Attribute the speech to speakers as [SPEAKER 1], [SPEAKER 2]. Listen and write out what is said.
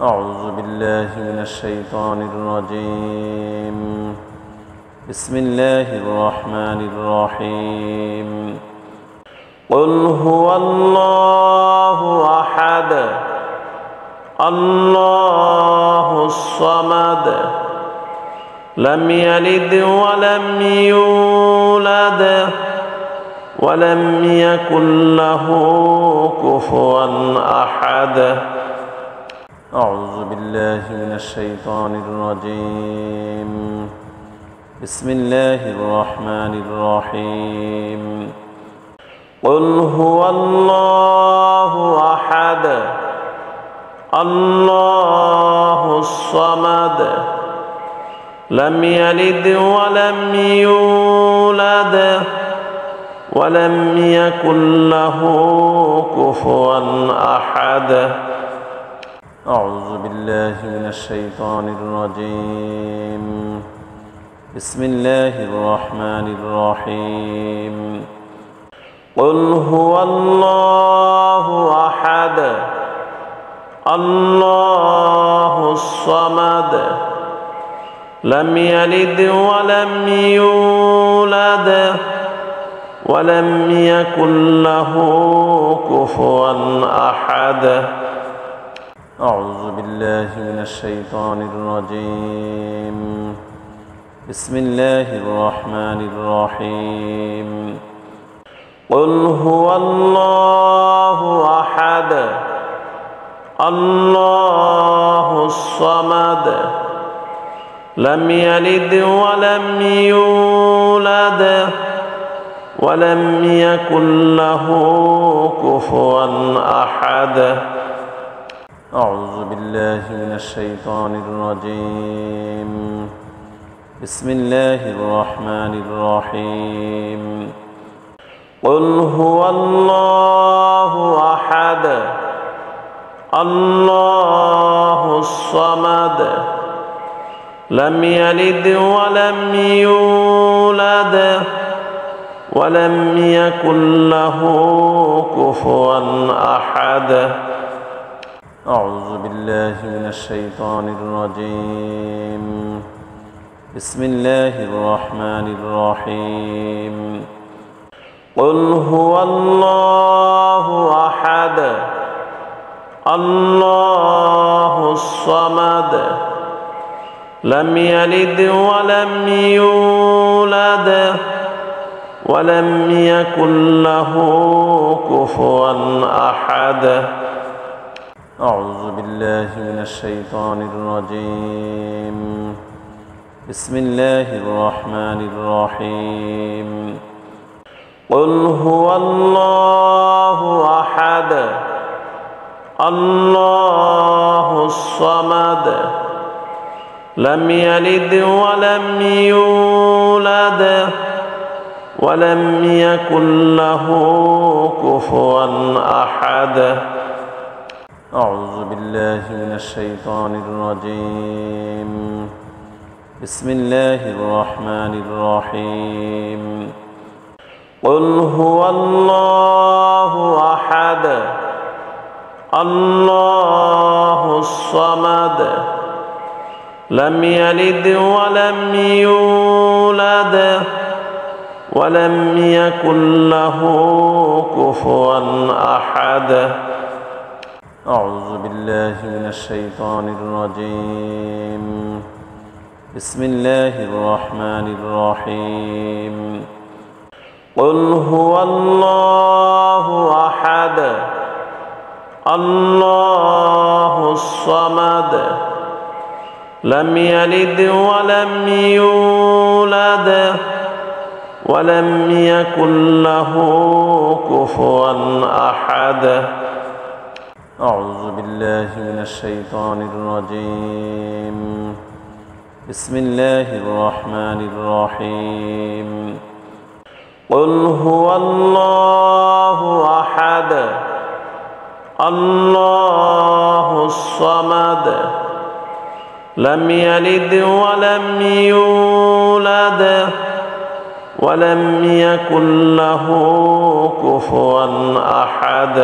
[SPEAKER 1] أعوذ بالله من الشيطان الرجيم. بسم الله الرحمن الرحيم. قل هو الله أحد الله الصمد لم يلد ولم يولد ولم يكن له كفوا أحد. أعوذ بالله من الشيطان الرجيم. بسم الله الرحمن الرحيم. قل هو الله أحد الله الصمد لم يلد ولم يولد ولم يكن له كفوا أحد. أعوذ بالله من الشيطان الرجيم. بسم الله الرحمن الرحيم. قل هو الله أحد الله الصمد لم يلد ولم يولد ولم يكن له كفوا أحد. أعوذ بالله من الشيطان الرجيم. بسم الله الرحمن الرحيم. قل هو الله أحد الله الصمد لم يلد ولم يولد ولم يكن له كفوا أحد. أعوذ بالله من الشيطان الرجيم. بسم الله الرحمن الرحيم. قل هو الله أحد الله الصمد لم يلد ولم يولد ولم يكن له كفوا أحد. أعوذ بالله من الشيطان الرجيم. بسم الله الرحمن الرحيم. قل هو الله أحد الله الصمد لم يلد ولم يولد ولم يكن له كفوا أحد. أعوذ بالله من الشيطان الرجيم. بسم الله الرحمن الرحيم. قل هو الله أحد الله الصمد لم يلد ولم يولد ولم يكن له كفوا أحد. أعوذ بالله من الشيطان الرجيم. بسم الله الرحمن الرحيم. قل هو الله أحد الله الصمد لم يلد ولم يولد ولم يكن له كفوا أحد. أعوذ بالله من الشيطان الرجيم. بسم الله الرحمن الرحيم. قل هو الله أحد الله الصمد لم يلد ولم يولد ولم يكن له كفوا أحد. أعوذ بالله من الشيطان الرجيم. بسم الله الرحمن الرحيم. قل هو الله أحد الله الصمد لم يلد ولم يولد ولم يكن له كفوا أحد.